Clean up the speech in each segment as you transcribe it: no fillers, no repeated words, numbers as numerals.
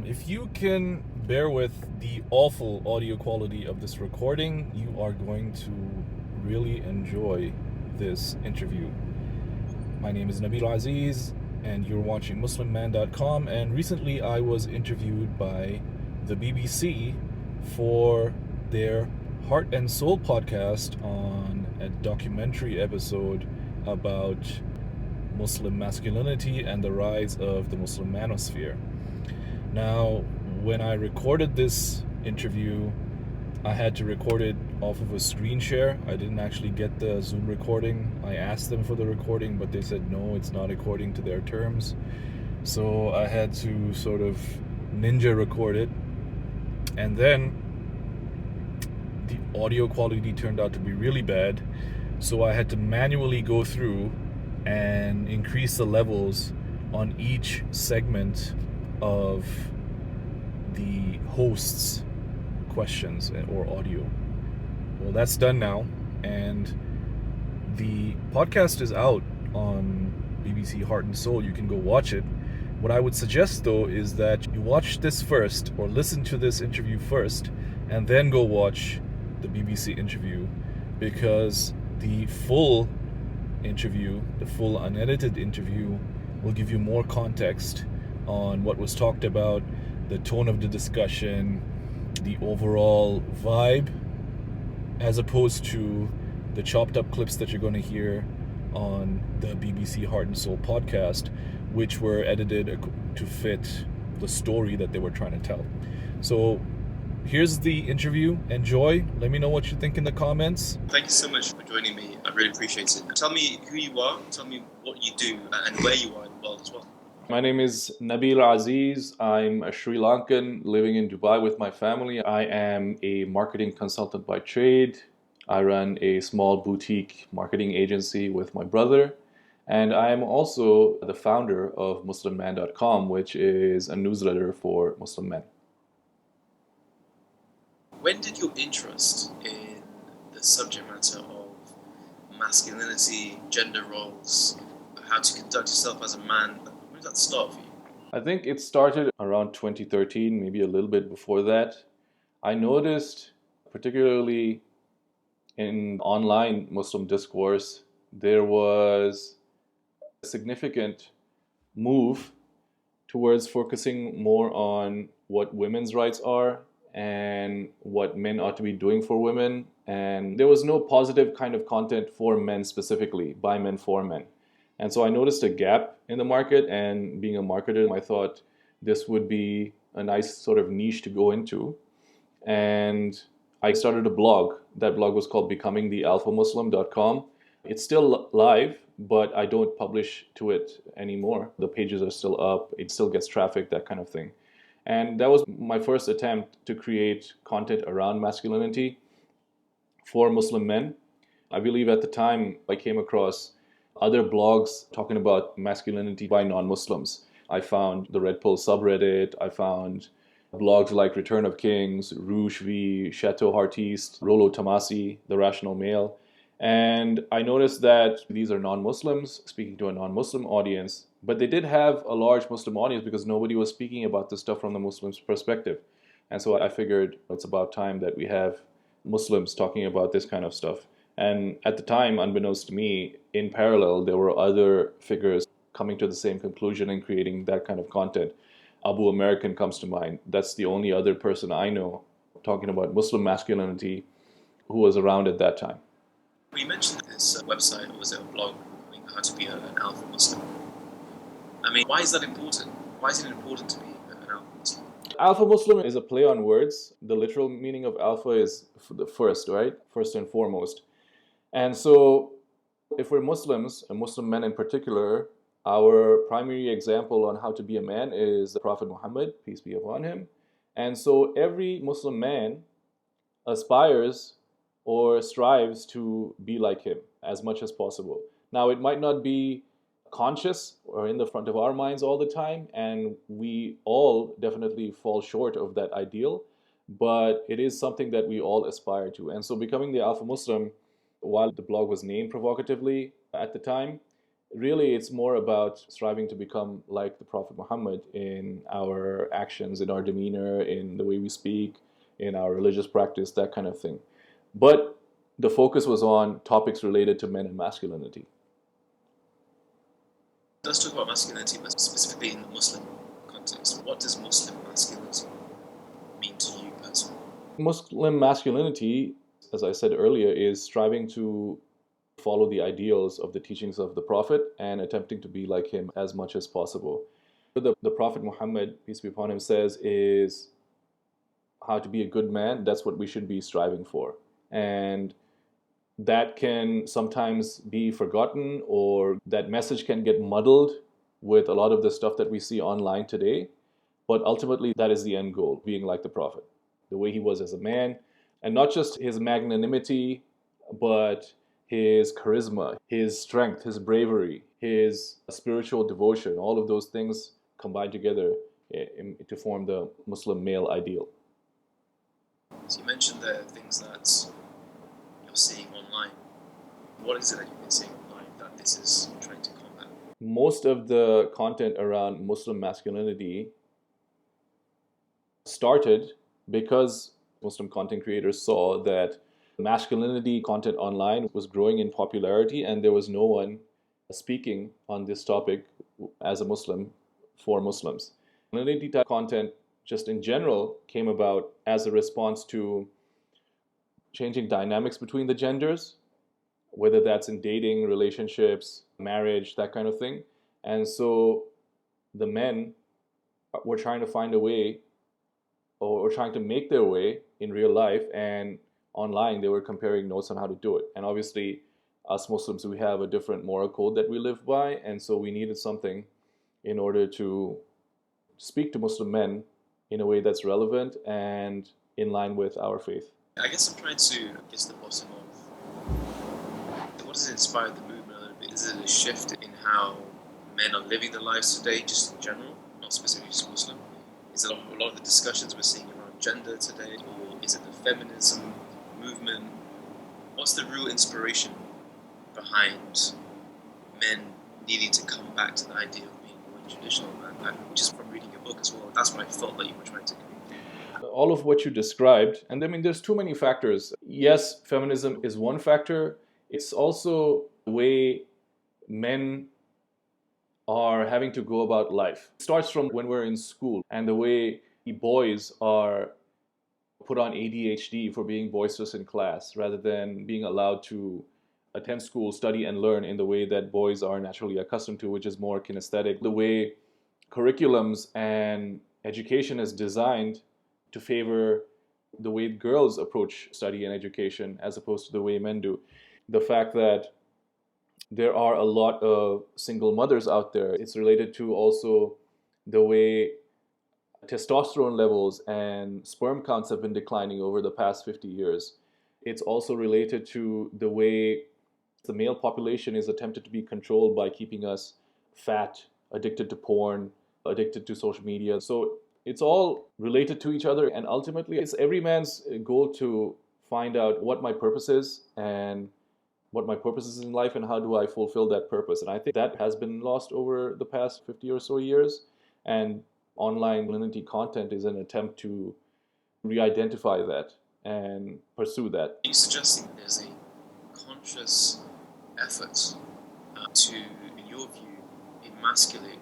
If you can bear with the awful audio quality of this recording, you are going to really enjoy this interview. My name is Nabil Aziz, and you're watching MuslimMan.com. And recently I was interviewed by the BBC for their Heart and Soul podcast on a documentary episode about Muslim masculinity and the rise of the Muslim manosphere. Now, when I recorded this interview, I had to record it off of a screen share. I didn't actually get the Zoom recording. I asked them for the recording, but they said no, it's not according to their terms. So I had to sort of ninja record it. And then the audio quality turned out to be really bad. So I had to manually go through and increase the levels on each segment of the host's questions or audio. Well, that's done now, and the podcast is out on BBC Heart and Soul. You can go watch it. What I would suggest, though, is that you watch this first, or listen to this interview first, and then go watch the BBC interview, because the full interview, the full unedited interview, will give you more context on what was talked about, the tone of the discussion, the overall vibe, as opposed to the chopped up clips that you're going to hear on the BBC Heart and Soul podcast, which were edited to fit the story that they were trying to tell. So here's the interview. Enjoy. Let me know what you think in the comments. Thank you so much for joining me. I really appreciate it. Tell me who you are, tell me what you do, and where you are in the world as well. My name is Nabil Aziz. I'm a Sri Lankan living in Dubai with my family. I am a marketing consultant by trade. I run a small boutique marketing agency with my brother. And I am also the founder of MuslimMan.com, which is a newsletter for Muslim men. When did your interest in the subject matter of masculinity, gender roles, how to conduct yourself as a man, when did that start for you? I think it started around 2013, maybe a little bit before that. I noticed, particularly in online Muslim discourse, there was a significant move towards focusing more on what women's rights are and what men ought to be doing for women. And there was no positive kind of content for men specifically, by men for men. And so I noticed a gap in the market, and being a marketer, I thought this would be a nice sort of niche to go into. And I started a blog. That blog was called becomingthealphamuslim.com. It's still live, but I don't publish to it anymore. The pages are still up. It still gets traffic, that kind of thing. And that was my first attempt to create content around masculinity for Muslim men. I believe at the time I came across other blogs talking about masculinity by non-Muslims. I found the Red Pill subreddit. I found blogs like Return of Kings, Rouge V, Chateau Heartiste, Rollo Tomasi, The Rational Male. And I noticed that these are non-Muslims speaking to a non-Muslim audience, but they did have a large Muslim audience because nobody was speaking about this stuff from the Muslim's perspective. And so I figured it's about time that we have Muslims talking about this kind of stuff. And at the time, unbeknownst to me, in parallel, there were other figures coming to the same conclusion and creating that kind of content. Abu American comes to mind. That's the only other person I know talking about Muslim masculinity who was around at that time. You mentioned this website, or was it a blog, how to be an alpha Muslim? I mean, why is that important? Why is it important to be an alpha Muslim? Alpha Muslim is a play on words. The literal meaning of alpha is the first, right? First and foremost. And so if we're Muslims, and Muslim men in particular, our primary example on how to be a man is the Prophet Muhammad, peace be upon him. And so every Muslim man aspires or strives to be like him as much as possible. Now, it might not be conscious or in the front of our minds all the time, and we all definitely fall short of that ideal, but it is something that we all aspire to. And so becoming the Alpha Muslim, while the blog was named provocatively at the time, really it's more about striving to become like the Prophet Muhammad in our actions, in our demeanor, in the way we speak, in our religious practice, that kind of thing. But the focus was on topics related to men and masculinity. Let's talk about masculinity, but specifically in the Muslim context. What does Muslim masculinity mean to you personally? Muslim masculinity, as I said earlier, is striving to follow the ideals of the teachings of the Prophet and attempting to be like him as much as possible. The Prophet Muhammad, peace be upon him, says is how to be a good man. That's what we should be striving for. And that can sometimes be forgotten, or that message can get muddled with a lot of the stuff that we see online today. But ultimately, that is the end goal, being like the Prophet, the way he was as a man, and not just his magnanimity, but his charisma, his strength, his bravery, his spiritual devotion, all of those things combined together to form the Muslim male ideal. So you mentioned there things that you're seeing online. What is it that you've been seeing online that this is trying to combat? Most of the content around Muslim masculinity started because Muslim content creators saw that masculinity content online was growing in popularity, and there was no one speaking on this topic as a Muslim for Muslims. Masculinity type content, just in general, came about as a response to changing dynamics between the genders, whether that's in dating, relationships, marriage, that kind of thing. And so the men were trying to find a way, or trying to make their way in real life, and online they were comparing notes on how to do it. And obviously us Muslims, we have a different moral code that we live by, and so we needed something in order to speak to Muslim men in a way that's relevant and in line with our faith. I guess I'm trying to get to the bottom of what has inspired the movement a little bit. Is it a shift in how men are living their lives today, just in general, not specifically just Muslim? Is it a lot of the discussions we're seeing around gender today, or is it the feminism movement? What's the real inspiration behind men needing to come back to the idea of being a traditional man? Just from reading your book as well, that's what I felt that you were trying to communicate. All of what you described, and I mean, there's too many factors. Yes, feminism is one factor. It's also the way men are having to go about life. It starts from when we're in school, and the way boys are put on ADHD for being boisterous in class rather than being allowed to attend school, study, and learn in the way that boys are naturally accustomed to, which is more kinesthetic. The way curriculums and education is designed to favor the way girls approach study and education as opposed to the way men do. The fact that there are a lot of single mothers out there. It's related to also the way testosterone levels and sperm counts have been declining over the past 50 years. It's also related to the way the male population is attempted to be controlled by keeping us fat, addicted to porn, addicted to social media. So it's all related to each other, and ultimately it's every man's goal to find out what my purpose is and what my purpose is in life and how do I fulfill that purpose. And I think that has been lost over the past 50 or so years. And online masculinity content is an attempt to re-identify that and pursue that. Are you suggesting there's a conscious effort to, in your view, emasculate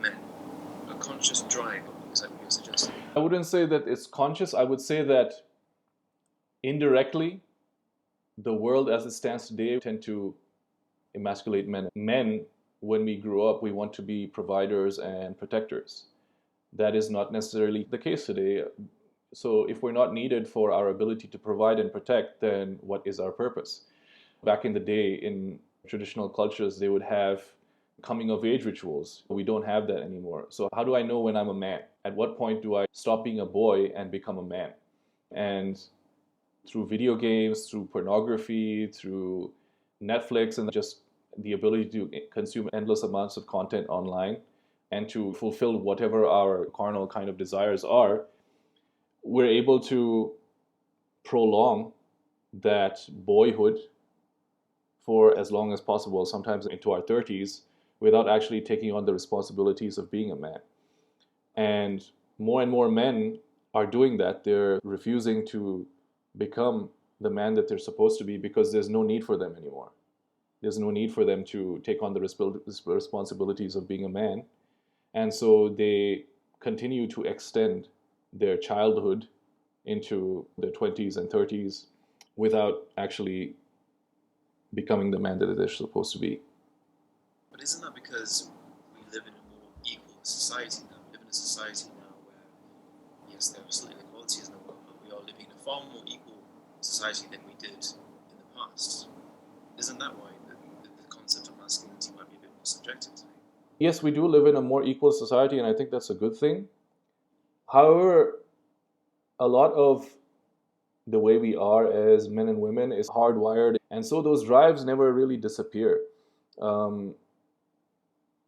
men? A conscious drive? Is that what you're suggesting? I wouldn't say that it's conscious. I would say that indirectly, the world as it stands today tend to emasculate men. Men, when we grow up, we want to be providers and protectors. That is not necessarily the case today. So if we're not needed for our ability to provide and protect, then what is our purpose? Back in the day, in traditional cultures, they would have coming of age rituals. We don't have that anymore. So how do I know when I'm a man? At what point do I stop being a boy and become a man? And through video games, through pornography, through Netflix, and just the ability to consume endless amounts of content online and to fulfill whatever our carnal kind of desires are, we're able to prolong that boyhood for as long as possible, sometimes into our 30s, without actually taking on the responsibilities of being a man. And more men are doing that. They're refusing to become the man that they're supposed to be because there's no need for them anymore. There's no need for them to take on the responsibilities of being a man. And so they continue to extend their childhood into their 20s and 30s without actually becoming the man that they're supposed to be. But isn't that because we live in a more equal society now? We live in a society now where, yes, there are still inequalities in the world, but we are living in a far more equal society than we did in the past. Isn't that why the concept of masculinity might be a bit more subjective today? Yes, we do live in a more equal society, and I think that's a good thing. However, a lot of the way we are as men and women is hardwired, and so those drives never really disappear.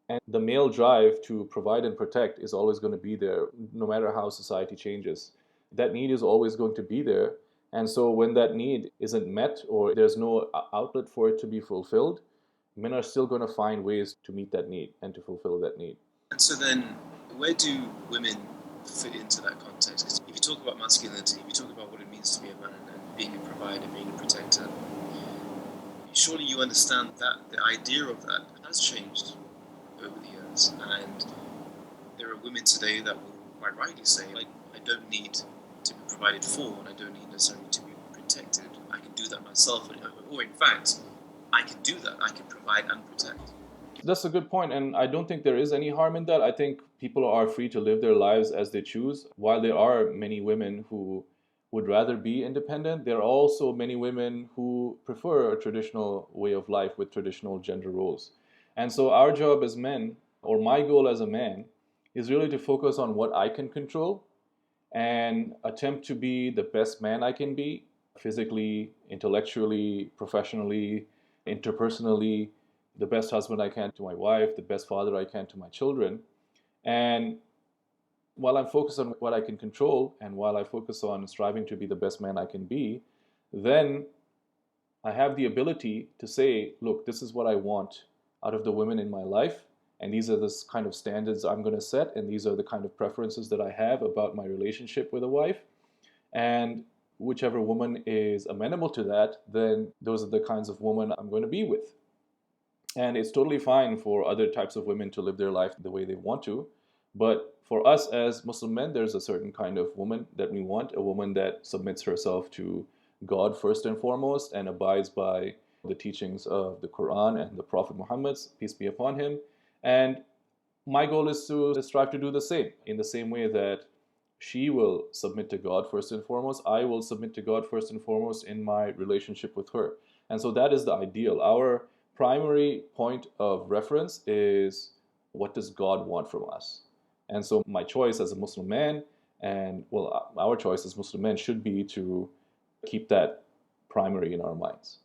And the male drive to provide and protect is always going to be there, no matter how society changes. That need is always going to be there. And so when that need isn't met or there's no outlet for it to be fulfilled, men are still going to find ways to meet that need and to fulfill that need. And so then, where do women fit into that context? Because if you talk about masculinity, if you talk about what it means to be a man and being a provider, being a protector, surely you understand that the idea of that has changed over the years. And there are women today that will quite rightly say, like, I don't need to be provided for, and I don't need necessarily to be protected. I can do that myself, or in fact, I can do that. I can provide and protect. That's a good point, and I don't think there is any harm in that. I think people are free to live their lives as they choose. While there are many women who would rather be independent, there are also many women who prefer a traditional way of life with traditional gender roles. And so our job as men, or my goal as a man, is really to focus on what I can control and attempt to be the best man I can be, physically, intellectually, professionally, interpersonally, the best husband I can to my wife, the best father I can to my children. And while I'm focused on what I can control and while I focus on striving to be the best man I can be, then I have the ability to say, look, this is what I want out of the women in my life. And these are the kind of standards I'm going to set. And these are the kind of preferences that I have about my relationship with a wife. And whichever woman is amenable to that, then those are the kinds of women I'm going to be with. And it's totally fine for other types of women to live their life the way they want to. But for us as Muslim men, there's a certain kind of woman that we want, a woman that submits herself to God first and foremost and abides by the teachings of the Quran and the Prophet Muhammad, peace be upon him. And my goal is to strive to do the same, in the same way that she will submit to God first and foremost. I will submit to God first and foremost in my relationship with her. And so that is the ideal. Our primary point of reference is, what does God want from us? And so my choice as a Muslim man, and well, our choice as Muslim men should be to keep that primary in our minds.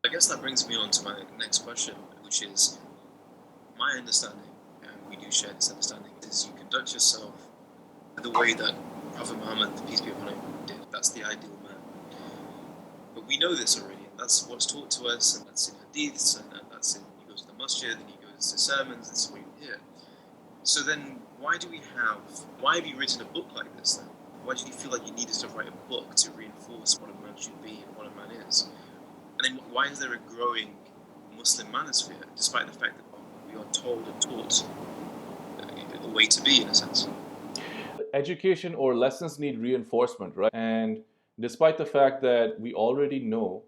I guess that brings me on to my next question, which is, my understanding, and we do share this understanding, is you conduct yourself the way that Prophet Muhammad, peace be upon him, did. That's the ideal man. But we know this already, and that's what's taught to us, and that's in hadiths, and that's in, you go to the masjid, and you go to sermons, that's what you hear. So then, why have you written a book like this then? Why did you feel like you needed to write a book to reinforce what a man should be and what a man is? And then why is there a growing Muslim manosphere, despite the fact that we are told and taught a way to be, in a sense? Education or lessons need reinforcement, right? And despite the fact that we already know,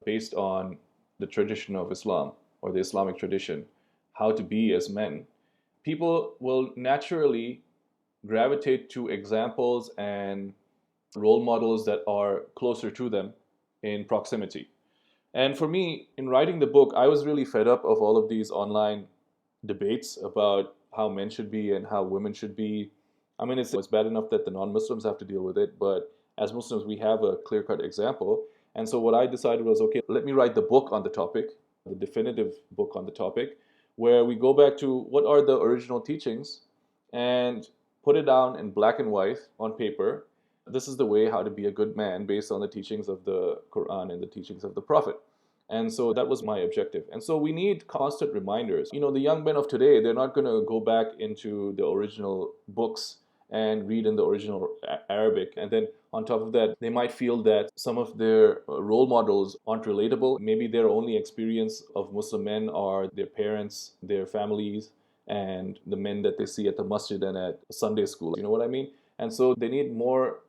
based on the tradition of Islam or the Islamic tradition, how to be as men, people will naturally gravitate to examples and role models that are closer to them in proximity. And for me, in writing the book, I was really fed up of all of these online debates about how men should be and how women should be. I mean, it's bad enough that the non-Muslims have to deal with it, but as Muslims, we have a clear-cut example. And so what I decided was, okay, let me write the book on the topic, the definitive book on the topic, where we go back to what are the original teachings and put it down in black and white on paper. This is the way how to be a good man based on the teachings of the Quran and the teachings of the Prophet. And so that was my objective. And so we need constant reminders. The young men of today, they're not going to go back into the original books and read in the original Arabic. And then on top of that, they might feel that some of their role models aren't relatable. Maybe their only experience of Muslim men are their parents, their families, and the men that they see at the masjid and at Sunday school. You know what I mean? And so they need more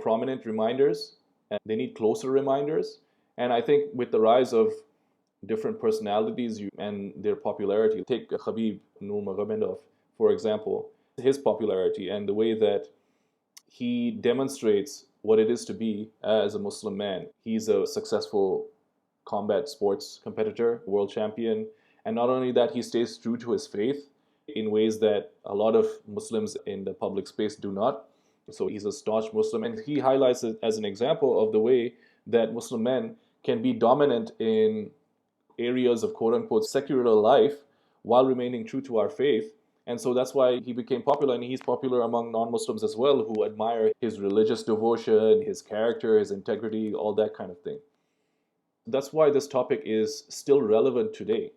prominent reminders, and they need closer reminders. And I think with the rise of different personalities and their popularity, take Khabib Nurmagomedov, for example, his popularity and the way that he demonstrates what it is to be as a Muslim man. He's a successful combat sports competitor, world champion. And not only that, he stays true to his faith in ways that a lot of Muslims in the public space do not. So he's a staunch Muslim, and he highlights it as an example of the way that Muslim men can be dominant in areas of quote-unquote secular life while remaining true to our faith. And so that's why he became popular, and he's popular among non-Muslims as well, who admire his religious devotion, his character, his integrity, all that kind of thing. That's why this topic is still relevant today.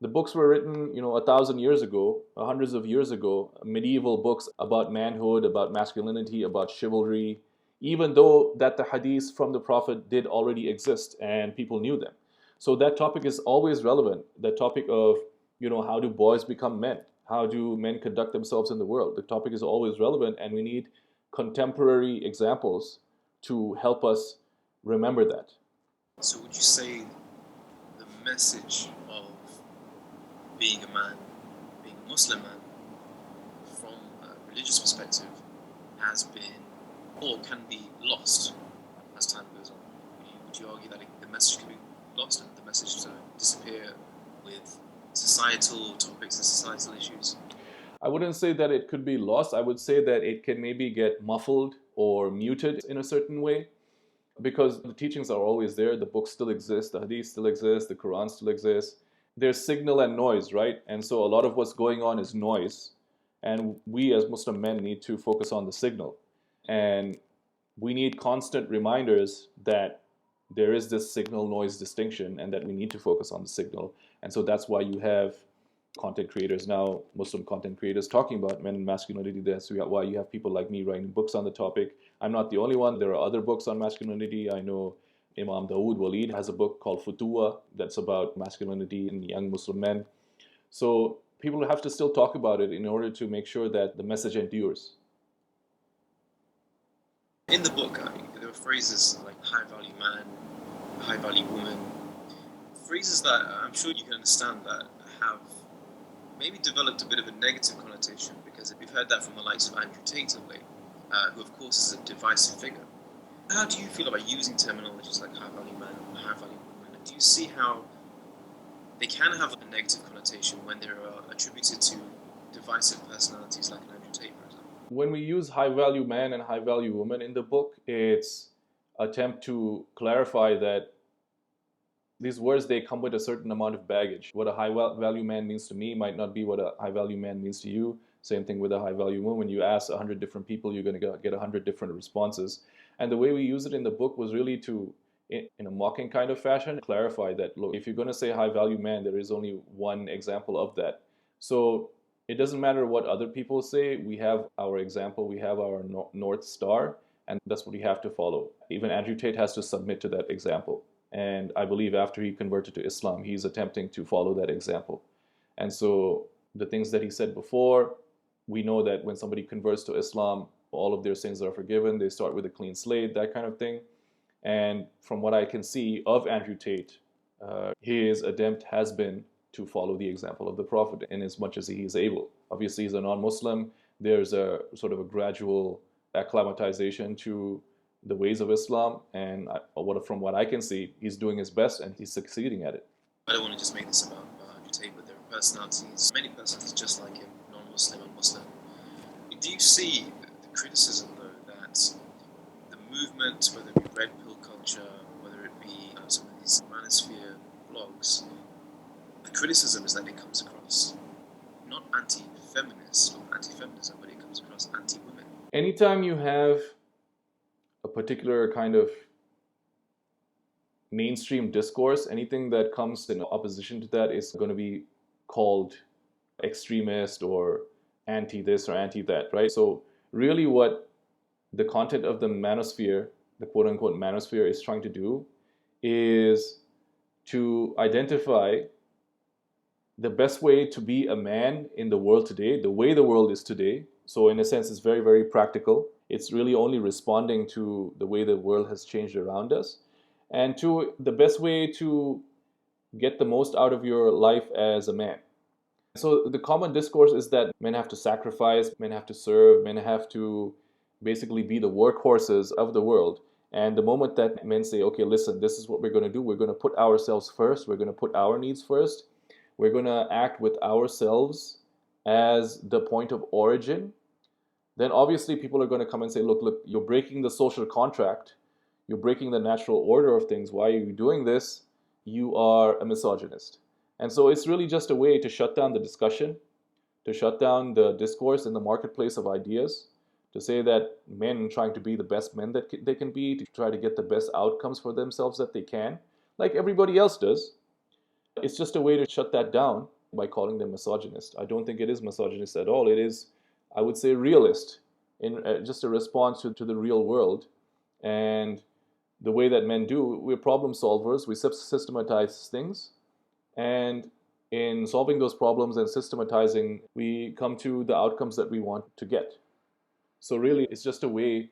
The books were written, 1,000 years ago, hundreds of years ago, medieval books about manhood, about masculinity, about chivalry, even though that the hadiths from the Prophet did already exist and people knew them. So that topic is always relevant. The topic of, how do boys become men? How do men conduct themselves in the world? The topic is always relevant, and we need contemporary examples to help us remember that. So would you say the message of being a man, being a Muslim man, from a religious perspective, has been or can be lost as time goes on? Would you argue that the message can be lost and the message to disappear with societal topics and societal issues? I wouldn't say that it could be lost. I would say that it can maybe get muffled or muted in a certain way, because the teachings are always there. The books still exist, the hadith still exists, the Quran still exists. There's signal and noise, right? And so a lot of what's going on is noise. And we as Muslim men need to focus on the signal. And we need constant reminders that there is this signal noise distinction and that we need to focus on the signal. And so that's why you have content creators now, Muslim content creators, talking about men and masculinity. That's why you have people like me writing books on the topic. I'm not the only one. There are other books on masculinity. I know Imam Dawood Walid has a book called Futuwa that's about masculinity in young Muslim men. So people have to still talk about it in order to make sure that the message endures. In the book, there were phrases like high value man, high value woman, phrases that I'm sure you can understand that have maybe developed a bit of a negative connotation, because we've heard that from the likes of Andrew Tate of late, who of course is a divisive figure. How do you feel about using terminologies like high value man or high value woman? And do you see how they can have a negative connotation when they are attributed to divisive personalities like an Andrew Tate, for example? When we use high value man and high value woman in the book, it's attempt to clarify that these words, they come with a certain amount of baggage. What a high value man means to me might not be what a high value man means to you. Same thing with a high value woman. When you ask 100 different people, you're going to get 100 different responses. And the way we use it in the book was really to, in a mocking kind of fashion, clarify that, look, if you're going to say high value man, there is only one example of that. So it doesn't matter what other people say. We have our example, we have our North Star, and that's what we have to follow. Even Andrew Tate has to submit to that example. And I believe after he converted to Islam, he's attempting to follow that example. And so the things that he said before, we know that when somebody converts to Islam, all of their sins are forgiven. They start with a clean slate, that kind of thing. And from what I can see of Andrew Tate, his attempt has been to follow the example of the Prophet in as much as he is able. Obviously, he's a non-Muslim. There's a sort of a gradual acclimatization to the ways of Islam, and from what I can see, he's doing his best and he's succeeding at it. I don't want to just make this about Andrew Tate, but there are personalities, many personalities just like him, non-Muslim and Muslim. Do you see the criticism, though, that the movement, whether it be red pill culture, whether it be some of these Manosphere blogs, the criticism is that it comes across not anti-feminist or anti-feminism, but it comes across anti-women? Anytime you have a particular kind of mainstream discourse, anything that comes in opposition to that is going to be called extremist or anti this or anti that, right? So really what the content of the manosphere, the quote unquote manosphere, is trying to do is to identify the best way to be a man in the world today, the way the world is today. So in a sense, it's very, very practical. It's really only responding to the way the world has changed around us, and to the best way to get the most out of your life as a man. So the common discourse is that men have to sacrifice, men have to serve, men have to basically be the workhorses of the world. And the moment that men say, okay, listen, this is what we're going to do, we're going to put ourselves first, we're going to put our needs first, we're going to act with ourselves as the point of origin, then obviously people are going to come and say, look, you're breaking the social contract, you're breaking the natural order of things. Why are you doing this? You are a misogynist. And so it's really just a way to shut down the discussion, to shut down the discourse in the marketplace of ideas, to say that men trying to be the best men that they can be, to try to get the best outcomes for themselves that they can, like everybody else does. It's just a way to shut that down by calling them misogynist. I don't think it is misogynist at all. It is, I would say, realist, in just a response to the real world. And the way that men do, we're problem solvers, we systematize things. And in solving those problems and systematizing, we come to the outcomes that we want to get. So really, it's just a way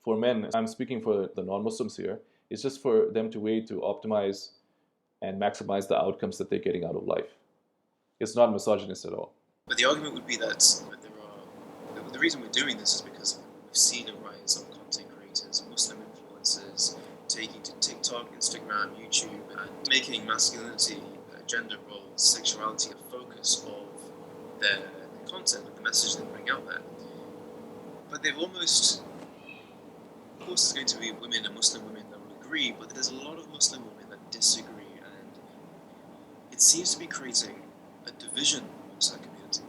for men, I'm speaking for the non-Muslims here, it's just for them to way to optimize and maximize the outcomes that they're getting out of life. It's not misogynist at all. But the argument would be that the reason we're doing this is because we've seen a rise of content creators, Muslim influencers, taking to TikTok, Instagram, YouTube, and making masculinity, gender roles, sexuality a focus of their content and the message they bring out there. But they've almost, of course, there's going to be women and Muslim women that will agree, but there's a lot of Muslim women that disagree, and it seems to be creating a division amongst our community.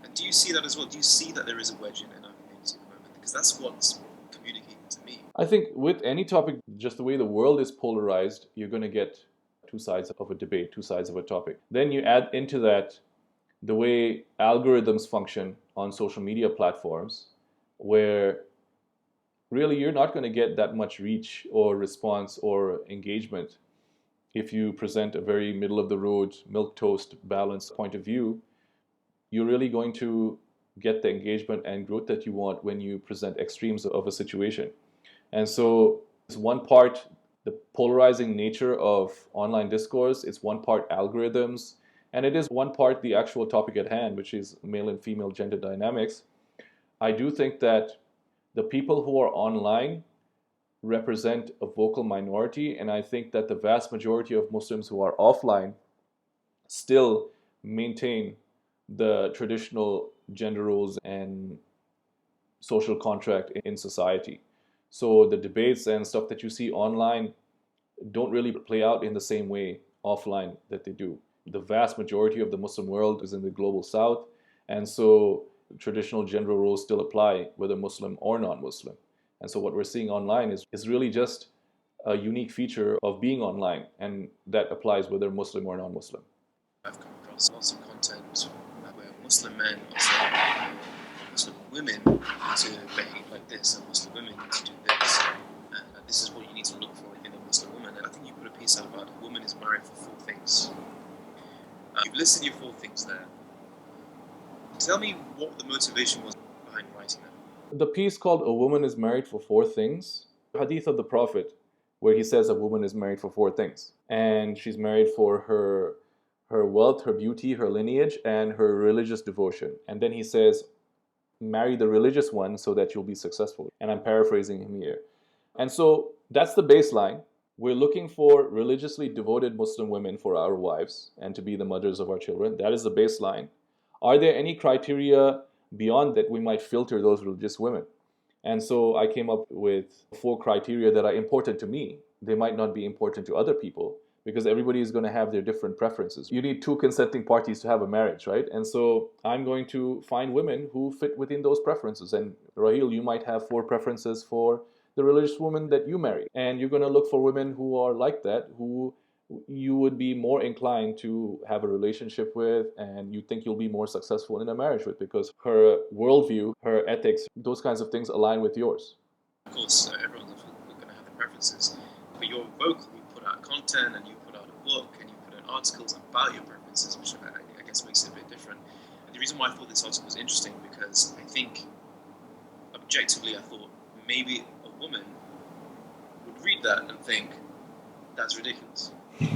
And do you see that as well? Do you see that there is a wedge in our community at the moment? Because that's what's communicating to me. I think with any topic, just the way the world is polarized, you're going to get two sides of a debate, two sides of a topic. Then you add into that the way algorithms function on social media platforms, where really you're not going to get that much reach or response or engagement if you present a very middle of the road, milquetoast, balanced point of view. You're really going to get the engagement and growth that you want when you present extremes of a situation. And so it's one part the polarizing nature of online discourse, it's one part algorithms, and it is one part the actual topic at hand, which is male and female gender dynamics. I do think that the people who are online represent a vocal minority, and I think that the vast majority of Muslims who are offline still maintain the traditional gender roles and social contract in society. So the debates and stuff that you see online don't really play out in the same way offline that they do. The vast majority of the Muslim world is in the global south, and so traditional gender roles still apply, whether Muslim or non-Muslim. And so what we're seeing online is really just a unique feature of being online, and that applies whether Muslim or non-Muslim. I've come across lots of content where Muslim men are saying Muslim women need to behave like this, and Muslim women need to do this, and this is what you need to look for in a Muslim woman. And I think you put a piece out about a woman is married for 4 things. You've listed your 4 things there. Tell me what the motivation was behind writing that. The piece called "A Woman is Married for 4 Things," hadith of the Prophet, where he says a woman is married for 4 things, and she's married for her wealth, her beauty, her lineage, and her religious devotion. And then he says, marry the religious one so that you'll be successful. And I'm paraphrasing him here. And so that's the baseline. We're looking for religiously devoted Muslim women for our wives and to be the mothers of our children. That is the baseline. Are there any criteria beyond that we might filter those religious women? And so I came up with 4 criteria that are important to me. They might not be important to other people, because everybody is going to have their different preferences. You need 2 consenting parties to have a marriage, right? And so I'm going to find women who fit within those preferences. And Raheel, you might have 4 preferences for the religious woman that you marry. And you're going to look for women who are like that, who you would be more inclined to have a relationship with, and you think you'll be more successful in a marriage with, because her worldview, her ethics, those kinds of things align with yours. Of course, everyone's going to have their preferences, but you're vocal. You put out content, and you put out a book, and you put out articles about your preferences, which I guess makes it a bit different. And the reason why I thought this article was interesting, because I think, objectively, I thought maybe a woman would read that and think, that's ridiculous.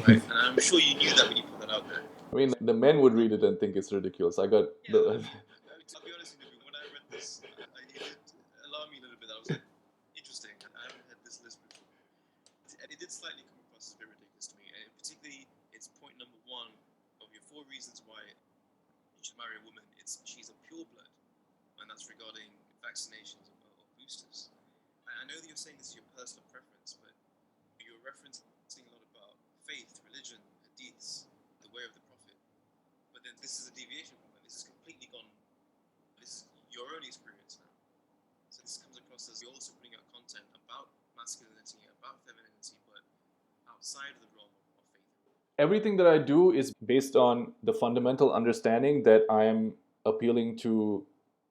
Right? And I'm sure you knew that when you put that out there. I mean, the men would read it and think it's ridiculous. I'll be honest with you, when I read this, it did alarm me a little bit. I was like, interesting. I haven't had this list before. And it did slightly come across as a bit ridiculous to me. And particularly, it's point number 1 of your 4 reasons why you should marry a woman. She's a pure blood, and that's regarding vaccinations or boosters. I know that you're saying this is your personal preference, but you're referencing a lot about faith, religion, hadiths, the way of the Prophet. But then this is a deviation from that. This is completely gone. This is your own experience now. So this comes across as you're also putting out content about masculinity, about femininity, but outside of the realm of faith. Everything that I do is based on the fundamental understanding that I am appealing to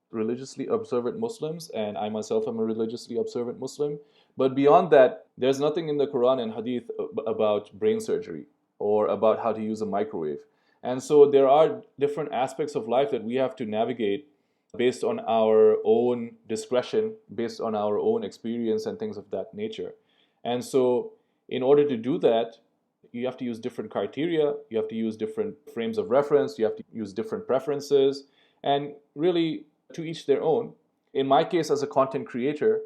religiously observant Muslims, and I myself am a religiously observant Muslim. But beyond that, there's nothing in the Quran and Hadith about brain surgery or about how to use a microwave. And so there are different aspects of life that we have to navigate based on our own discretion, based on our own experience and things of that nature. And so in order to do that, you have to use different criteria, you have to use different frames of reference, you have to use different preferences, and really to each their own. In my case, as a content creator,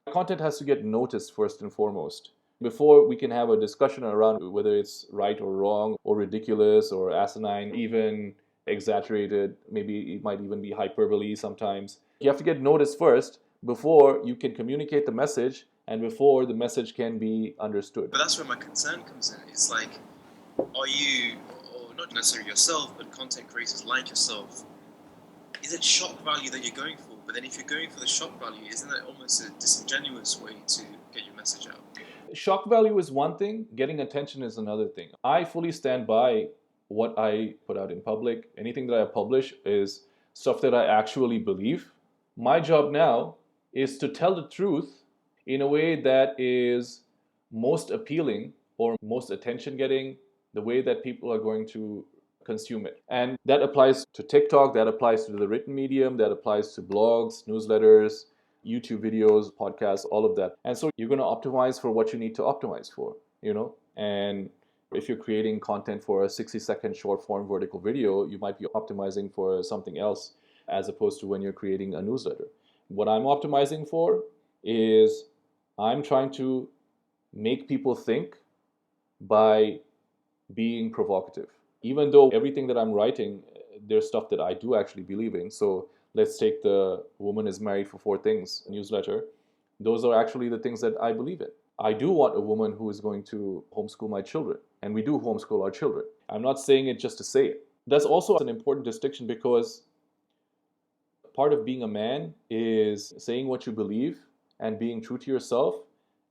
content has to get noticed first and foremost before we can have a discussion around whether it's right or wrong or ridiculous or asinine, even exaggerated. Maybe it might even be hyperbole sometimes. You have to get noticed first before you can communicate the message and before the message can be understood. But that's where my concern comes in. It's like, are you, or not necessarily yourself, but content creators like yourself, is it shock value that you're going for? But then if you're going for the shock value, isn't that almost a disingenuous way to get your message out? Shock value is one thing, getting attention is another thing. I fully stand by what I put out in public. Anything that I publish is stuff that I actually believe. My job now is to tell the truth in a way that is most appealing or most attention getting, the way that people are going to consume it. And that applies to TikTok, that applies to the written medium, that applies to blogs, newsletters, YouTube videos, podcasts, all of that. And so you're going to optimize for what you need to optimize for, And if you're creating content for a 60-second short form vertical video, you might be optimizing for something else as opposed to when you're creating a newsletter. What I'm optimizing for is I'm trying to make people think by being provocative. Even though everything that I'm writing, there's stuff that I do actually believe in. So let's take the Woman is Married for 4 Things newsletter. Those are actually the things that I believe in. I do want a woman who is going to homeschool my children. And we do homeschool our children. I'm not saying it just to say it. That's also an important distinction, because part of being a man is saying what you believe and being true to yourself.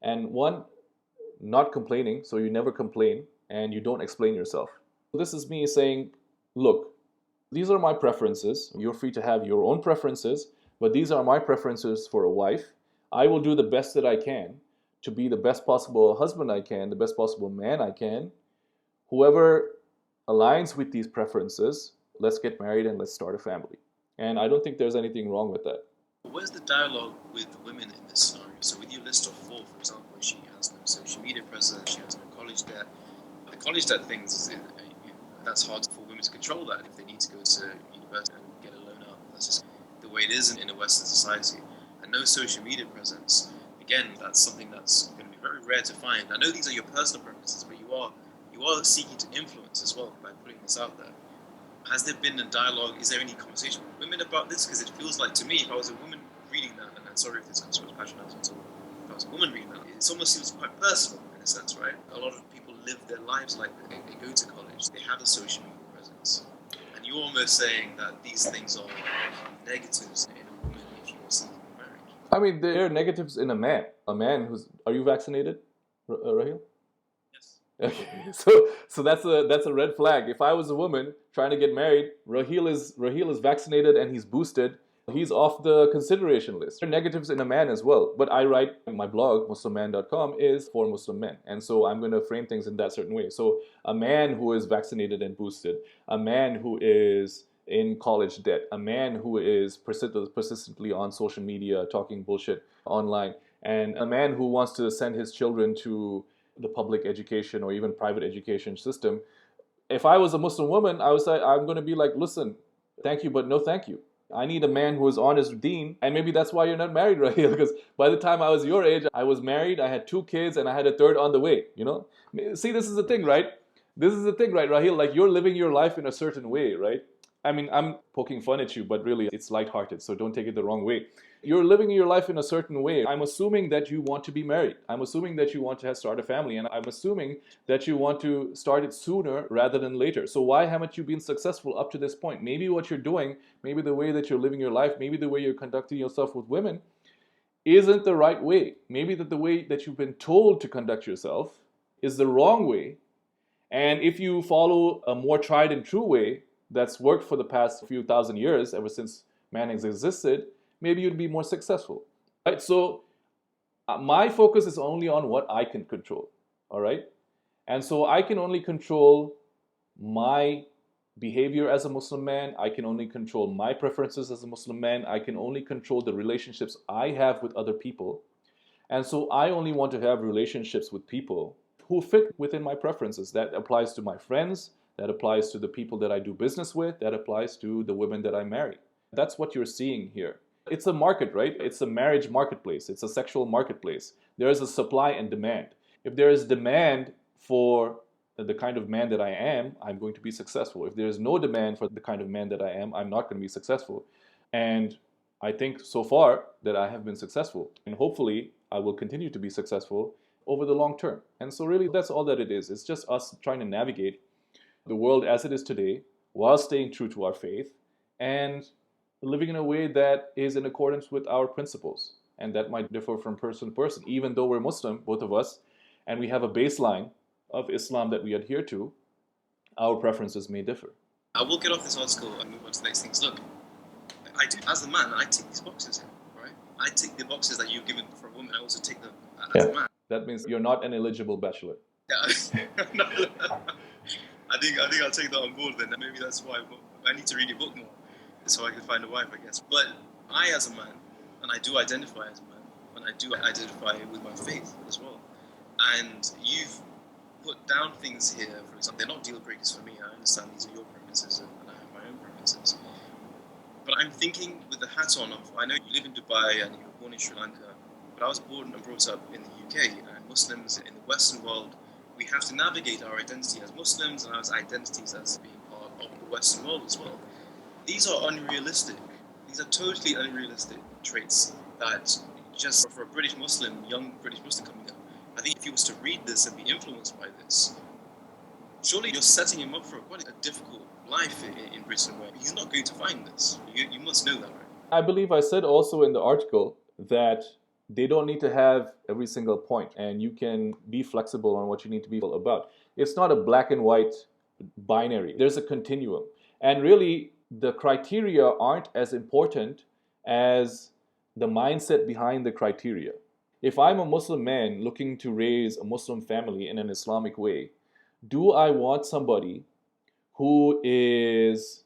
And one, not complaining, so you never complain and you don't explain yourself. This is me saying, look, these are my preferences. You're free to have your own preferences, but these are my preferences for a wife. I will do the best that I can to be the best possible husband I can, the best possible man I can. Whoever aligns with these preferences, let's get married and let's start a family. And I don't think there's anything wrong with that. Where's the dialogue with women in this scenario? So with your list of 4, for example, she has no social media presence, she has no college debt. The college debt things, that's hard for women to control that if they need to go to university and get a loan out. That's just the way it is in a Western society. And no social media presence. Again, that's something that's going to be very rare to find. I know these are your personal preferences, but you are seeking to influence as well by putting this out there. Has there been a dialogue? Is there any conversation with women about this? Because it feels like, to me, if I was a woman reading that, and I'm sorry if this comes from patronize at all, if I was a woman reading that, it almost seems quite personal in a sense, right? A lot of people live their lives like that. They go to college, they have a social media presence. And you're almost saying that these things are negatives in a woman if you were seeking marriage. I mean, there are negatives in a man. A man who's, are you vaccinated, Rahil? Yes. Okay, so that's a red flag. If I was a woman trying to get married, Rahil is vaccinated and he's boosted. He's off the consideration list. There are negatives in a man as well. But I write my blog, MuslimMan.com, is for Muslim men, and so I'm going to frame things in that certain way. So a man who is vaccinated and boosted, a man who is in college debt, a man who is persistently on social media talking bullshit online, and a man who wants to send his children to the public education or even private education system. If I was a Muslim woman, I was like, I'm going to be like, listen, thank you, but no thank you. I need a man who is on his deen, and maybe that's why you're not married, right? Because by the time I was your age, I was married, I had 2 kids, and I had a third on the way. You know, see, this is the thing, right? This is the thing, right, Rahil? Like you're living your life in a certain way, right? I mean, I'm poking fun at you, but really it's lighthearted, so don't take it the wrong way. You're living your life in a certain way. I'm assuming that you want to be married. I'm assuming that you want to start a family, and I'm assuming that you want to start it sooner rather than later. So why haven't you been successful up to this point? Maybe what you're doing, maybe the way that you're living your life, maybe the way you're conducting yourself with women isn't the right way. Maybe that the way that you've been told to conduct yourself is the wrong way. And if you follow a more tried and true way that's worked for the past few thousand years, ever since man has existed, maybe you'd be more successful. Right? So my focus is only on what I can control. All right? And so I can only control my behavior as a Muslim man. I can only control my preferences as a Muslim man. I can only control the relationships I have with other people. And so I only want to have relationships with people who fit within my preferences. That applies to my friends, that applies to the people that I do business with, that applies to the women that I marry. That's what you're seeing here. It's a market, right? It's a marriage marketplace. It's a sexual marketplace. There is a supply and demand. If there is demand for the kind of man that I am, I'm going to be successful. If there is no demand for the kind of man that I am, I'm not going to be successful. And I think so far that I have been successful. And hopefully I will continue to be successful over the long term. And so really that's all that it is. It's just us trying to navigate the world as it is today while staying true to our faith and living in a way that is in accordance with our principles. And that might differ from person to person. Even though we're Muslim, both of us, and we have a baseline of Islam that we adhere to, our preferences may differ. I will get off this article and move on to the next things. Look, I do, as a man, I tick these boxes here, right? I tick the boxes that you've given for a woman. I also tick them as a man. That means you're not an eligible bachelor. Yeah. No, I think I'll take that on board then. Maybe that's why I need to read your book more, so I can find a wife, I guess. But I, as a man, and I do identify as a man, and I do identify with my faith as well. And you've put down things here, for example, they're not deal breakers for me. I understand these are your preferences, and I have my own preferences. But I'm thinking with the hat on of, I know you live in Dubai and you were born in Sri Lanka, but I was born and brought up in the UK, and Muslims in the Western world, we have to navigate our identity as Muslims and our identities as being part of the Western world as well. These are unrealistic. These are totally unrealistic traits that just for a British Muslim, young British Muslim coming up, I think if he was to read this and be influenced by this, surely you're setting him up for quite a difficult life in Britain where he's not going to find this. You must know that, right? I believe I said also in the article that they don't need to have every single point, and you can be flexible on what you need to be about. It's not a black and white binary. There's a continuum. And really, the criteria aren't as important as the mindset behind the criteria. If I'm a Muslim man looking to raise a Muslim family in an Islamic way, do I want somebody who is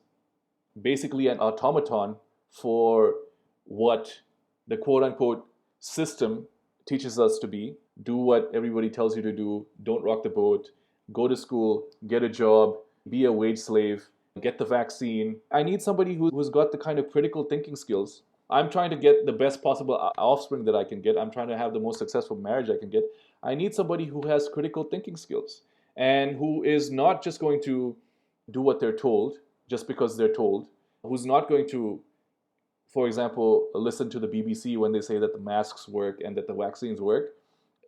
basically an automaton for what the quote-unquote system teaches us to be? Do what everybody tells you to do, don't rock the boat, go to school, get a job, be a wage slave, get the vaccine. I need somebody who's got the kind of critical thinking skills. I'm trying to get the best possible offspring that I can get. I'm trying to have the most successful marriage I can get. I need somebody who has critical thinking skills and who is not just going to do what they're told just because they're told, who's not going to, for example, listen to the BBC when they say that the masks work and that the vaccines work,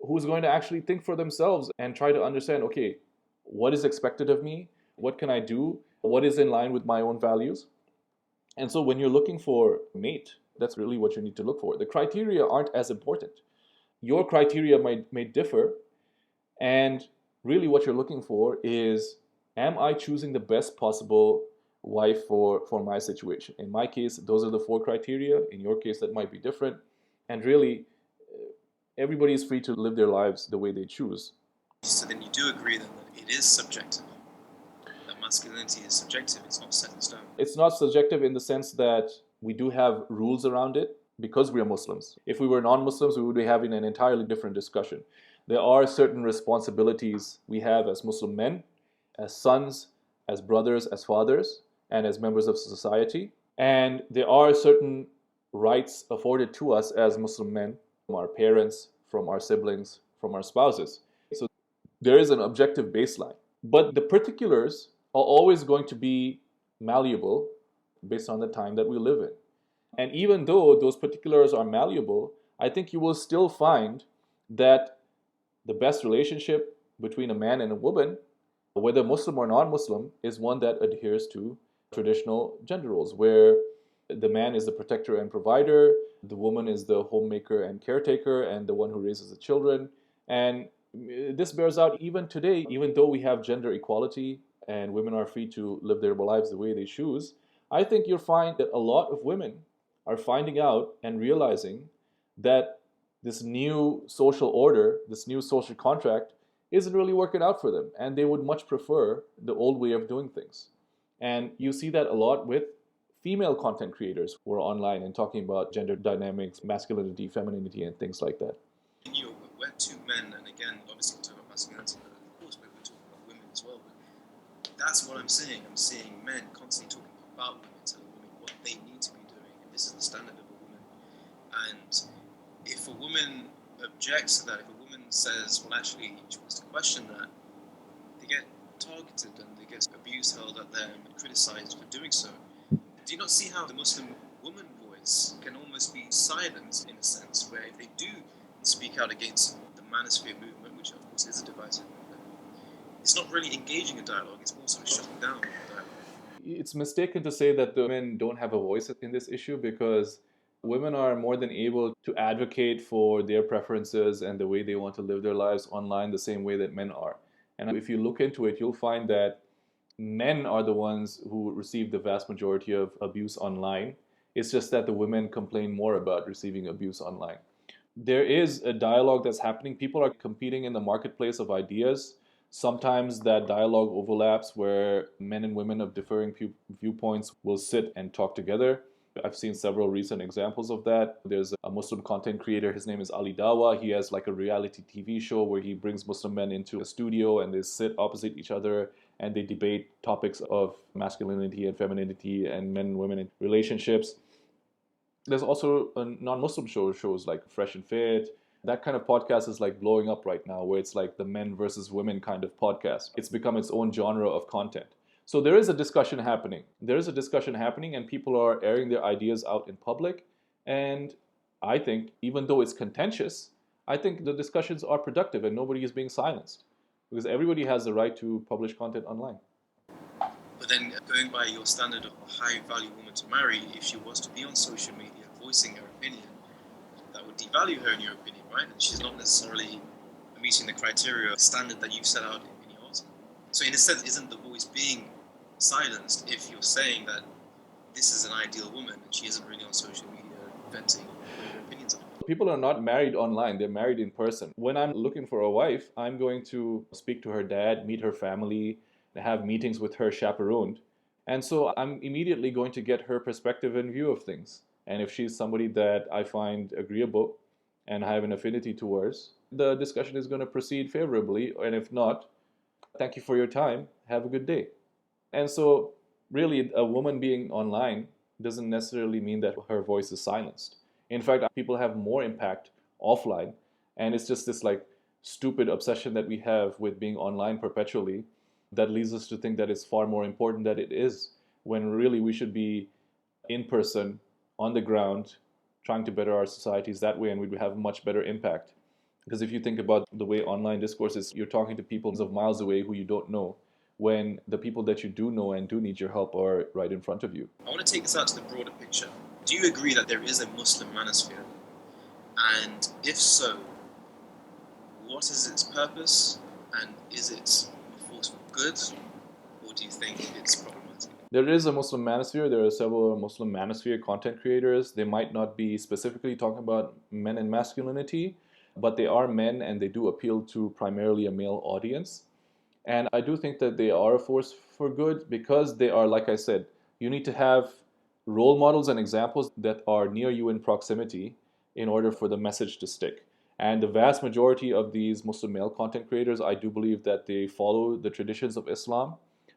who's going to actually think for themselves and try to understand, okay, what is expected of me? What can I do? What is in line with my own values? And so when you're looking for a mate, That's really what you need to look for. The criteria aren't as important. Your criteria may differ, and really what you're looking for is, am I choosing the best possible wife for my situation? In my case, those are the 4 criteria. In your case, that might be different. And really, everybody is free to live their lives the way they choose. So then you do agree then that it is subjective, that masculinity is subjective, it's not set in stone. It's not subjective in the sense that we do have rules around it because we are Muslims. If we were non-Muslims, we would be having an entirely different discussion. There are certain responsibilities we have as Muslim men, as sons, as brothers, as fathers, and as members of society. And there are certain rights afforded to us as Muslim men from our parents, from our siblings, from our spouses. So there is an objective baseline. But the particulars are always going to be malleable based on the time that we live in. And even though those particulars are malleable, I think you will still find that the best relationship between a man and a woman, whether Muslim or non-Muslim, is one that adheres to traditional gender roles, where the man is the protector and provider, the woman is the homemaker and caretaker, and the one who raises the children. And this bears out even today, even though we have gender equality and women are free to live their lives the way they choose. I think you'll find that a lot of women are finding out and realizing that this new social order, this new social contract, isn't really working out for them, and they would much prefer the old way of doing things. And you see that a lot with female content creators who are online and talking about gender dynamics, masculinity, femininity, and things like that. We're 2 men, and again, obviously we're talking about masculinity, but of course we're talking about women as well. But that's what I'm seeing. I'm seeing men constantly talking about women, telling women what they need to be doing, and this is the standard of a woman. And if a woman objects to that, if a woman says, well, actually, she wants to question that, they get targeted and they get abuse held at them and criticized for doing so. Do you not see how the Muslim woman voice can almost be silenced in a sense, where if they do speak out against the Manosphere movement, which of course is a divisive movement, it's not really engaging a dialogue, it's more sort of shutting down the dialogue. It's mistaken to say that the women don't have a voice in this issue, because women are more than able to advocate for their preferences and the way they want to live their lives online the same way that men are. And if you look into it, you'll find that men are the ones who receive the vast majority of abuse online. It's just that the women complain more about receiving abuse online. There is a dialogue that's happening. People are competing in the marketplace of ideas. Sometimes that dialogue overlaps where men and women of differing viewpoints will sit and talk together. I've seen several recent examples of that. There's a Muslim content creator, his name is Ali Dawa. He has like a reality TV show where he brings Muslim men into a studio and they sit opposite each other and they debate topics of masculinity and femininity and men and women in relationships. There's also non-Muslim shows like Fresh and Fit. That kind of podcast is like blowing up right now, where it's like the men versus women kind of podcast. It's become its own genre of content. So there is a discussion happening. And people are airing their ideas out in public. And I think, even though it's contentious, I think the discussions are productive and nobody is being silenced, because everybody has the right to publish content online. But then, going by your standard of a high-value woman to marry, if she was to be on social media voicing her opinion, that would devalue her in your opinion, right? And she's not necessarily meeting the criteria, the standard that you've set out in your article. So in a sense, isn't the voice being silenced if you're saying that this is an ideal woman and she isn't really on social media venting her opinions on it? People are not married online, they're married in person. When I'm looking for a wife, I'm going to speak to her dad, meet her family, have meetings with her chaperoned. And so I'm immediately going to get her perspective and view of things. And if she's somebody that I find agreeable and I have an affinity towards, the discussion is going to proceed favorably. And if not, thank you for your time. Have a good day. And so really, a woman being online doesn't necessarily mean that her voice is silenced. In fact, people have more impact offline. And it's just this like stupid obsession that we have with being online perpetually that leads us to think that it's far more important than it is, when really we should be in person, on the ground, trying to better our societies that way, and we'd have much better impact. Because if you think about the way online discourse is, you're talking to people of miles away who you don't know, when the people that you do know and do need your help are right in front of you. I want to take this out to the broader picture. Do you agree that there is a Muslim manosphere? And if so, what is its purpose? And is it a force for good? Or do you think it's problematic? There is a Muslim manosphere. There are several Muslim manosphere content creators. They might not be specifically talking about men and masculinity, but they are men and they do appeal to primarily a male audience. And I do think that they are a force for good because they are, like I said, you need to have role models and examples that are near you in proximity in order for the message to stick. And the vast majority of these Muslim male content creators, I do believe that they follow the traditions of Islam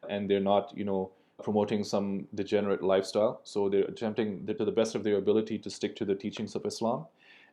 and they're not, promoting some degenerate lifestyle. So they're attempting to the best of their ability to stick to the teachings of Islam.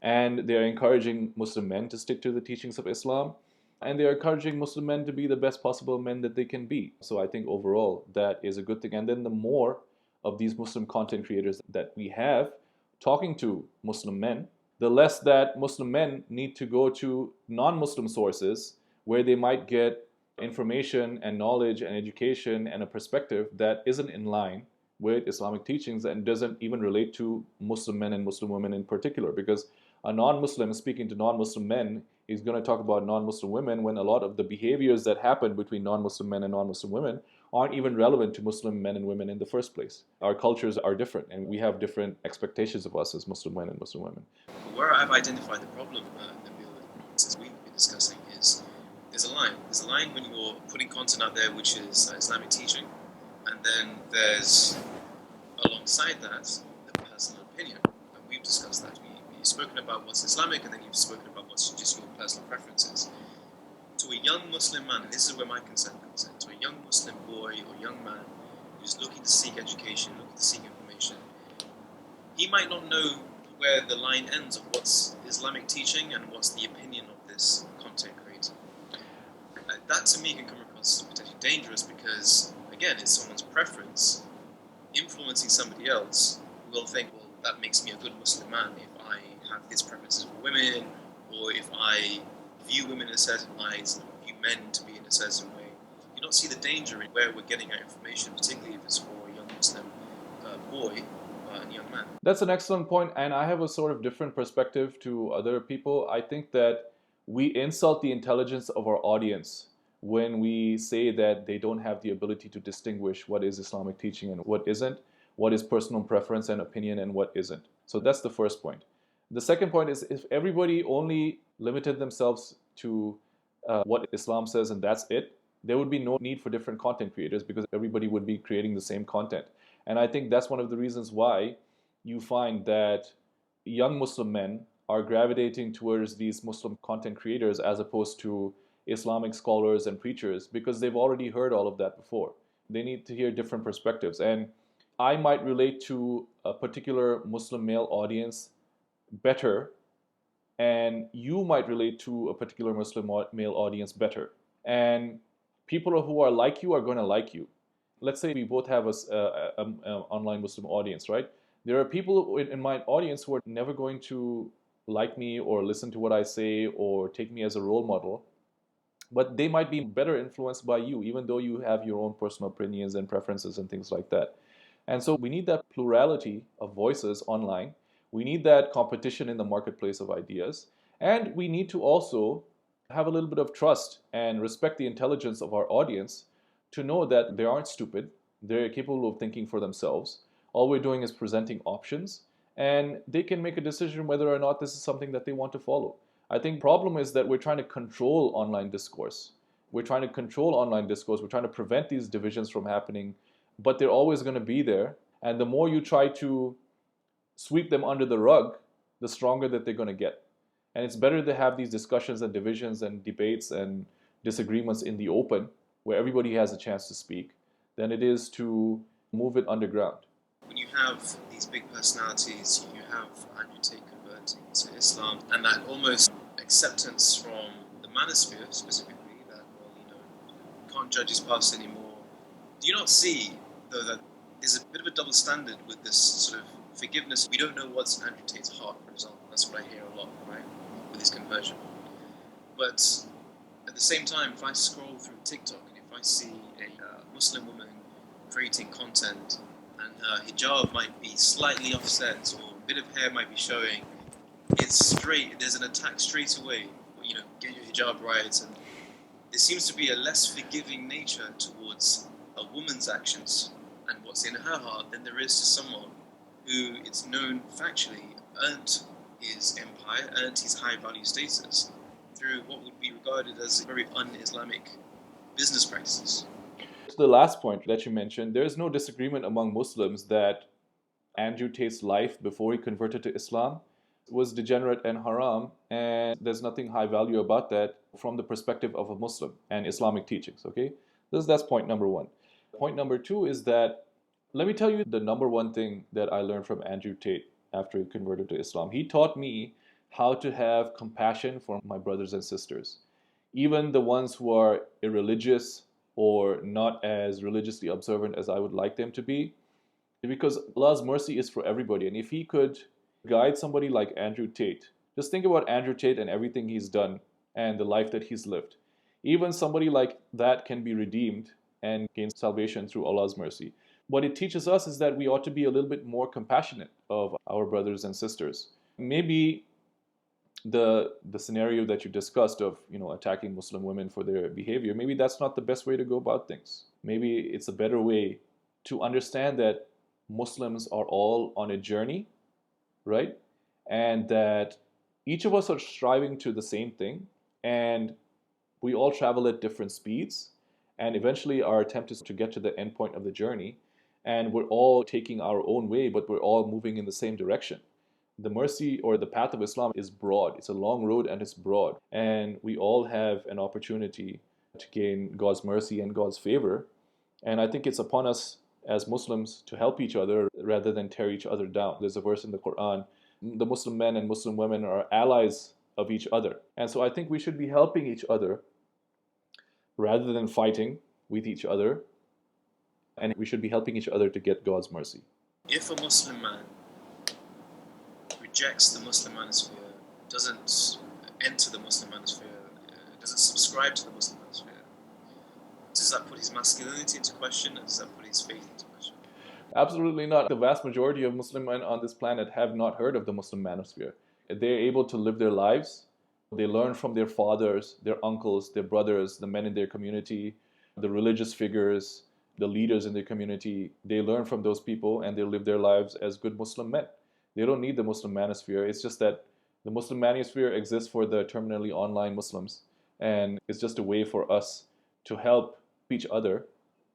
And they're encouraging Muslim men to stick to the teachings of Islam. And they're encouraging Muslim men to be the best possible men that they can be. So I think overall that is a good thing. And then the more of these Muslim content creators that we have talking to Muslim men, the less that Muslim men need to go to non-Muslim sources where they might get information and knowledge and education and a perspective that isn't in line with Islamic teachings and doesn't even relate to Muslim men and Muslim women in particular. Because a non-Muslim speaking to non-Muslim men is going to talk about non-Muslim women when a lot of the behaviors that happen between non-Muslim men and non-Muslim women aren't even relevant to Muslim men and women in the first place. Our cultures are different and we have different expectations of us as Muslim men and Muslim women. Where I've identified the problem, since we've been discussing, is there's a line. There's a line when you're putting content out there which is Islamic teaching, and then there's, alongside that, the personal opinion. And we've discussed that. You've spoken about what's Islamic, and then you've spoken about what's just your personal preferences. To a young Muslim man, and this is where my concern comes in, to a young Muslim boy or young man who's looking to seek education, looking to seek information, he might not know where the line ends of what's Islamic teaching and what's the opinion of this content creator. That to me can come across as potentially dangerous because, again, it's someone's preference influencing somebody else who will think, well, that makes me a good Muslim man if I have these preferences for women, or if I view women in a certain light, or view men to be in a certain way. You don't see the danger in where we're getting our information, particularly if it's for a young Muslim boy and young man. That's an excellent point, and I have a sort of different perspective to other people. I think that we insult the intelligence of our audience when we say that they don't have the ability to distinguish what is Islamic teaching and what isn't, what is personal preference and opinion and what isn't. So that's the first point. The second point is if everybody only limited themselves to what Islam says and that's it, there would be no need for different content creators because everybody would be creating the same content. And I think that's one of the reasons why you find that young Muslim men are gravitating towards these Muslim content creators as opposed to Islamic scholars and preachers because they've already heard all of that before. They need to hear different perspectives. And I might relate to a particular Muslim male audience better, and you might relate to a particular Muslim male audience better. And people who are like you are going to like you. Let's say we both have an online Muslim audience, right? There are people in my audience who are never going to like me or listen to what I say or take me as a role model, but they might be better influenced by you, even though you have your own personal opinions and preferences and things like that. And so we need that plurality of voices online. We need that competition in the marketplace of ideas. And we need to also have a little bit of trust and respect the intelligence of our audience to know that they aren't stupid. They're capable of thinking for themselves. All we're doing is presenting options, and they can make a decision whether or not this is something that they want to follow. I think the problem is that we're trying to control online discourse. We're trying to control online discourse. We're trying to prevent these divisions from happening, but they're always going to be there. And the more you try to sweep them under the rug, the stronger that they're going to get. And it's better to have these discussions and divisions and debates and disagreements in the open, where everybody has a chance to speak, than it is to move it underground. When you have these big personalities, you have Andrew Tate converting to Islam, and that almost acceptance from the Manosphere specifically, that, well, you can't judge his past anymore. Do you not see, though, that there's a bit of a double standard with this sort of forgiveness? We don't know what's Andrew Tate's heart, for example. That's what I hear a lot, right, with his conversion. But at the same time, if I scroll through TikTok and if I see a Muslim woman creating content and her hijab might be slightly offset or a bit of hair might be showing, it's straight. There's an attack straight away. You know, get your hijab right, and there seems to be a less forgiving nature towards a woman's actions and what's in her heart than there is to someone who, it's known factually, earned his empire, earned his high value status through what would be regarded as very un-Islamic business practices. To the last point that you mentioned, there is no disagreement among Muslims that Andrew Tate's life before he converted to Islam was degenerate and haram, and there's nothing high value about that from the perspective of a Muslim and Islamic teachings, okay? That's point number one. Point number two is that, let me tell you the number one thing that I learned from Andrew Tate after he converted to Islam. He taught me how to have compassion for my brothers and sisters, even the ones who are irreligious or not as religiously observant as I would like them to be, because Allah's mercy is for everybody. And if he could guide somebody like Andrew Tate, just think about Andrew Tate and everything he's done and the life that he's lived. Even somebody like that can be redeemed and gain salvation through Allah's mercy. What it teaches us is that we ought to be a little bit more compassionate of our brothers and sisters. Maybe the scenario that you discussed of, you know, attacking Muslim women for their behavior, maybe that's not the best way to go about things. Maybe it's a better way to understand that Muslims are all on a journey, right? And that each of us are striving to the same thing, and we all travel at different speeds, and eventually our attempt is to get to the end point of the journey, and we're all taking our own way, but we're all moving in the same direction. The mercy or the path of Islam is broad. It's a long road and it's broad. And we all have an opportunity to gain God's mercy and God's favor. And I think it's upon us as Muslims to help each other rather than tear each other down. There's a verse in the Quran, the Muslim men and Muslim women are allies of each other. And so I think we should be helping each other rather than fighting with each other. And we should be helping each other to get God's mercy. If a Muslim man rejects the Muslim manosphere, doesn't enter the Muslim manosphere, doesn't subscribe to the Muslim manosphere, does that put his masculinity into question, and does that put his faith into question? Absolutely not. The vast majority of Muslim men on this planet have not heard of the Muslim manosphere. They're able to live their lives. They learn from their fathers, their uncles, their brothers, the men in their community, the religious figures, the leaders in their community. They learn from those people and they live their lives as good Muslim men. They don't need the Muslim manosphere. It's just that the Muslim manosphere exists for the terminally online Muslims. And it's just a way for us to help each other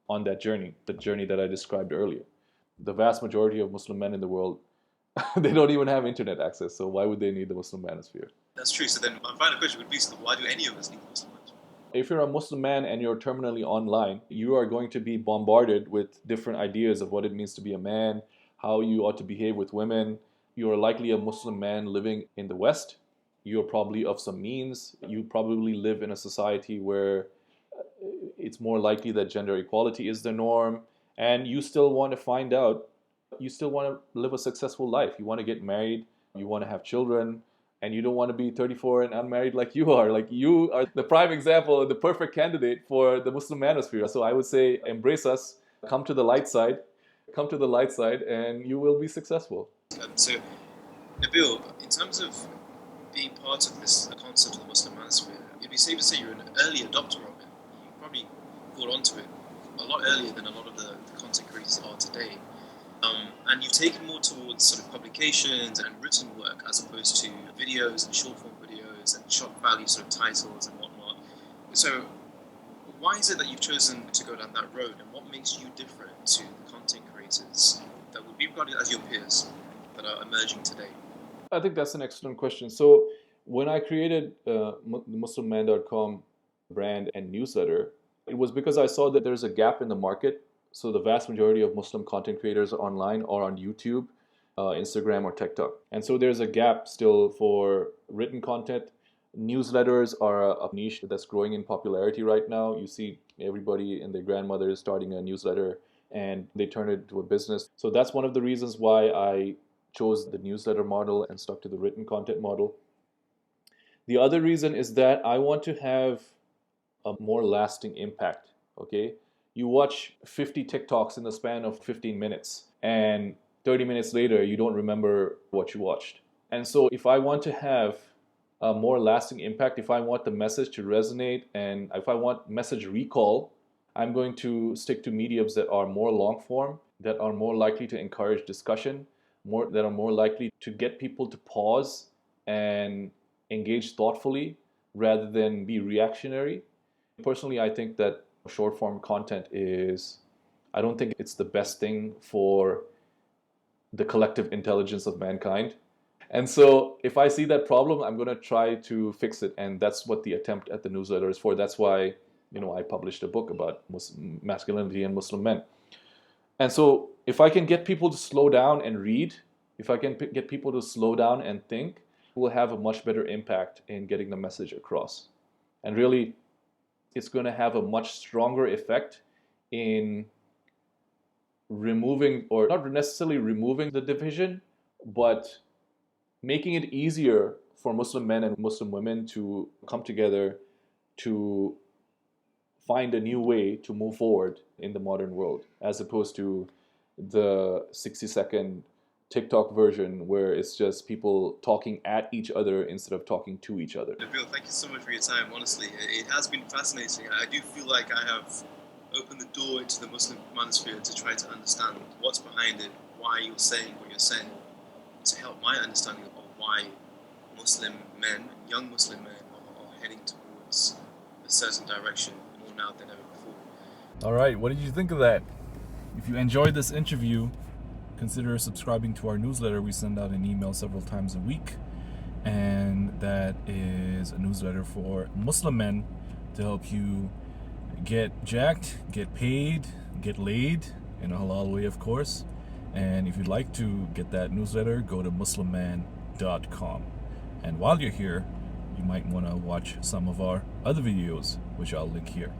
on that journey, the journey that I described earlier. The vast majority of Muslim men in the world, they don't even have internet access. So why would they need the Muslim manosphere? That's true. So then my final question would be, so why do any of us need the Muslim manosphere? If you're a Muslim man and you're terminally online, you are going to be bombarded with different ideas of what it means to be a man, how you ought to behave with women. You're likely a Muslim man living in the West. You're probably of some means. You probably live in a society where it's more likely that gender equality is the norm. And you still want to find out, you still want to live a successful life. You want to get married, you want to have children, and you don't want to be 34 and unmarried like you are. Like, you are the prime example, the perfect candidate for the Muslim manosphere. So I would say, embrace us, come to the light side, and you will be successful. So, Nabil, in terms of being part of this concept of the Muslim manosphere, it'd be safe to say you're an early adopter of it. You probably got onto it a lot earlier than a lot of the content creators are today. And you've taken more towards sort of publications and written work as opposed to videos and short form videos and shock value sort of titles and whatnot. So why is it that you've chosen to go down that road, and what makes you different to the content creators that would be regarded as your peers that are emerging today? I think that's an excellent question. So when I created the MuslimMan.com brand and newsletter, it was because I saw that there's a gap in the market. So the vast majority of Muslim content creators online are on YouTube, Instagram, or TikTok. And so there's a gap still for written content. Newsletters are a niche that's growing in popularity right now. You see everybody and their grandmother is starting a newsletter and they turn it into a business. So that's one of the reasons why I chose the newsletter model and stuck to the written content model. The other reason is that I want to have a more lasting impact, okay? You watch 50 TikToks in the span of 15 minutes and 30 minutes later you don't remember what you watched. And so if I want to have a more lasting impact, if I want the message to resonate, and if I want message recall, I'm going to stick to mediums that are more long form, that are more likely to encourage discussion, that are more likely to get people to pause and engage thoughtfully rather than be reactionary. Personally, I think that short form content I don't think it's the best thing for the collective intelligence of mankind. And so if I see that problem, I'm going to try to fix it. And that's what the attempt at the newsletter is for. That's why, I published a book about masculinity and Muslim men. And so if I can get people to slow down and read, if I can get people to slow down and think, we'll have a much better impact in getting the message across. And really, it's going to have a much stronger effect in removing, or not necessarily removing, the division, but making it easier for Muslim men and Muslim women to come together to find a new way to move forward in the modern world, as opposed to the 60-second TikTok version where it's just people talking at each other instead of talking to each other. Nabil, thank you so much for your time. Honestly, it has been fascinating. I do feel like I have opened the door into the Muslim Manosphere to try to understand what's behind it, why you're saying what you're saying, to help my understanding of why Muslim men, young Muslim men, are heading towards a certain direction more now than ever before. All right, what did you think of that? If you enjoyed this interview, consider subscribing to our newsletter. We send out an email several times a week, and that is a newsletter for Muslim men to help you get jacked, get paid, get laid in a halal way, of course. And if you'd like to get that newsletter, go to MuslimMan.com. And while you're here, you might want to watch some of our other videos, which I'll link here.